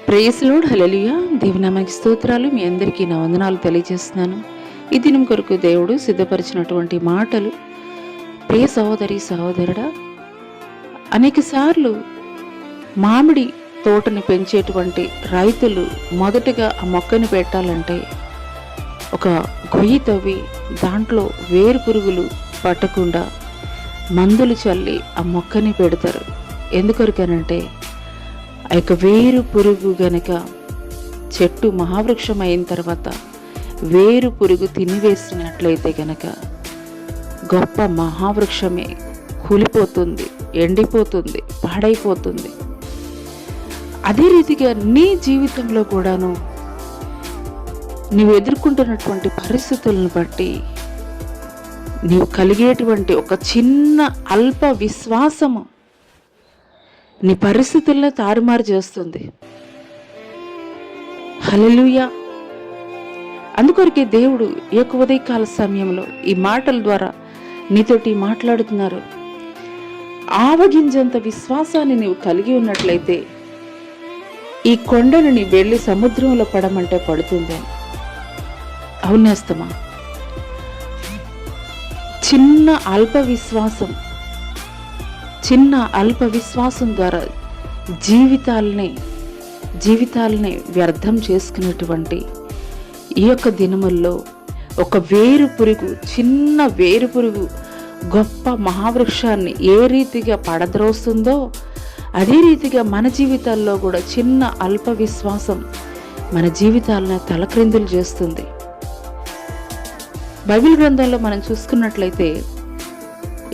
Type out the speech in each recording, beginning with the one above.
Praise lord. హల్లెలూయా. దేవునామానికి స్తోత్రాలు. మీ అందరికీ నా వందనాలు తెలియజేస్తున్నాను. ఈ దినం కొరకు దేవుడు సిద్ధపరిచినటువంటి మాటలు. ప్రియ సహోదరి సహోదరుడా, అనేక సార్లు మామిడి తోటని పెంచేటువంటి రైతులు మొదటగా ఆ మొక్కని పెట్టాలంటే ఒక గొయ్యి తవ్వి దాంట్లో వేరు పురుగులు పట్టకుండా మందులు చల్లి ఆ మొక్కని పెడతారు. ఎందుకొరకనంటే ఆ యొక్క వేరు పురుగు గనక చెట్టు మహావృక్షం అయిన తర్వాత వేరు పురుగు తినివేసినట్లయితే గనక గొప్ప మహావృక్షమే కూలిపోతుంది, ఎండిపోతుంది, పాడైపోతుంది. అదే రీతిగా నీ జీవితంలో కూడాను నీవు ఎదుర్కొంటున్నటువంటి పరిస్థితులను బట్టి నీవు కలిగేటువంటి ఒక చిన్న అల్ప విశ్వాసము నీ పరిస్థితుల్లో తారుమారు చేస్తుంది. హల్లెలూయా. అందుకొరకే దేవుడు ఈ యొక్క ఉదయకాల సమయంలో ఈ మాటల ద్వారా నీతోటి మాట్లాడుతున్నారు. ఆవగింజంత విశ్వాసాన్ని నీవు కలిగి ఉన్నట్లయితే ఈ కొండను నీ వెళ్ళి సముద్రంలో పడమంటే పడుతుంది. అవునేస్తమా? చిన్న అల్ప విశ్వాసం ద్వారా జీవితాలని వ్యర్థం చేసుకునేటువంటి ఈ యొక్క దినముల్లో ఒక చిన్న వేరు పురుగు గొప్ప మహావృక్షాన్ని ఏ రీతిగా పడద్రోస్తుందో అదే రీతిగా మన జీవితాల్లో కూడా చిన్న అల్ప విశ్వాసం మన జీవితాలను తలక్రిందులు చేస్తుంది. బైబిల్ గ్రంథంలో మనం చూసుకున్నట్లయితే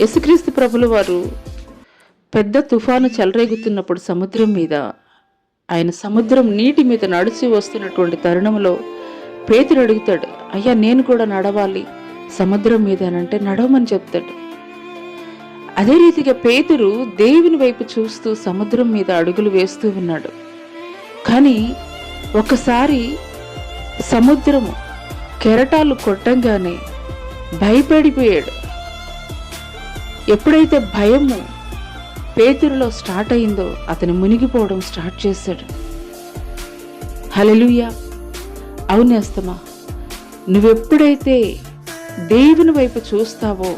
యేసుక్రీస్తు ప్రభులు వారు పెద్ద తుఫాను చెలరేగుతున్నప్పుడు సముద్రం మీద ఆయన సముద్రం నీటి మీద నడిచి వస్తున్నటువంటి తరుణంలో పేతురు అడుగుతాడు, అయ్యా నేను కూడా నడవాలి సముద్రం మీద అంటే నడవమని చెప్తాడు. అదే రీతిగా పేతురు దేవుని వైపు చూస్తూ సముద్రం మీద అడుగులు వేస్తూ ఉన్నాడు. కానీ ఒకసారి సముద్రము కెరటాలు కొట్టంగానే భయపడిపోయాడు. ఎప్పుడైతే భయము పేతురులో స్టార్ట్ అయిందో అతను మునిగిపోవడం స్టార్ట్ చేశాడు. హల్లెలూయా. అవునేస్తమా? నువ్వెప్పుడైతే దేవుని వైపు చూస్తావో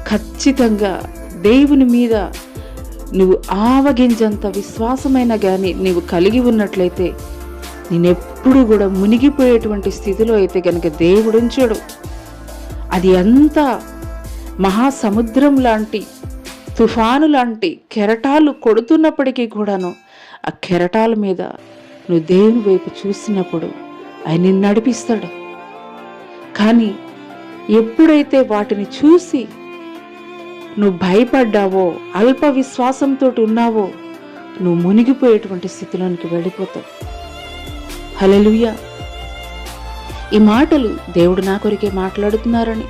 ఖచ్చితంగా దేవుని మీద నువ్వు ఆవగింజంత విశ్వాసమైనా కానీ నువ్వు కలిగి ఉన్నట్లయితే నేనెప్పుడు కూడా మునిగిపోయేటువంటి స్థితిలో అయితే కనుక దేవుడు ఉంచాడు. అది అంతా మహాసముద్రం లాంటి తుఫాను లాంటి కెరటాలు కొడుతున్నప్పటికీ కూడాను ఆ కెరటాల మీద నువ్వు దేవుని వైపు చూసినప్పుడు ఆయన నిన్ను నడిపిస్తాడు. కానీ ఎప్పుడైతే వాటిని చూసి నువ్వు భయపడ్డావో అల్ప విశ్వాసంతో ఉన్నావో నువ్వు మునిగిపోయేటువంటి స్థితిలోనికి వెళ్ళిపోతావు. హల్లెలూయా. ఈ మాటలు దేవుడు నా కొరికే మాట్లాడుతున్నారని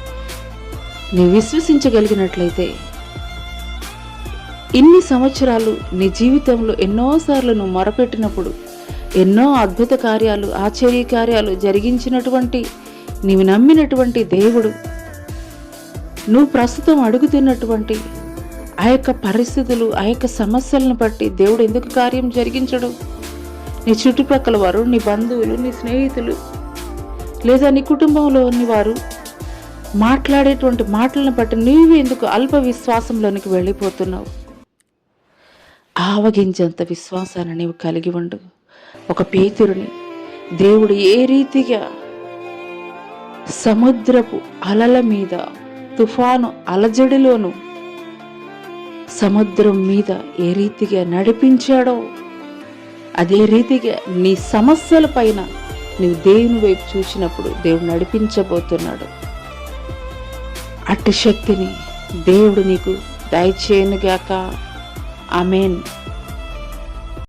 నీవు విశ్వసించగలిగినట్లయితే ఇన్ని సంవత్సరాలు నీ జీవితంలో ఎన్నోసార్లు నువ్వు మొరపెట్టినప్పుడు ఎన్నో అద్భుత కార్యాలు, ఆశ్చర్య కార్యాలు జరిగించినటువంటి నీవు నమ్మినటువంటి దేవుడు నువ్వు ప్రస్తుతం అడుగుతున్నటువంటి ఆ యొక్క పరిస్థితులు, ఆ యొక్క సమస్యలను బట్టి దేవుడు ఎందుకు కార్యం జరిగించడు? నీ చుట్టుపక్కల వారు, నీ బంధువులు, నీ స్నేహితులు లేదా నీ కుటుంబంలోని వారు మాట్లాడేటువంటి మాటలను బట్టి నీవు ఎందుకు అల్ప విశ్వాసంలోనికి వెళ్ళిపోతున్నావు? ఆవగింజంత విశ్వాసాన్ని నీవు కలిగి ఉండు. ఒక పేతురుని దేవుడు ఏ రీతిగా సముద్రపు అలల మీద తుఫాను అలజడిలోను సముద్రం మీద ఏ రీతిగా నడిపించాడో అదే రీతిగా నీ సమస్యల పైన నీవు దేవుని వైపు చూసినప్పుడు దేవుడు నడిపించబోతున్నాడు. అట్టి శక్తిని దేవుడు నీకు దయచేయునుగాక. ఆమేన్.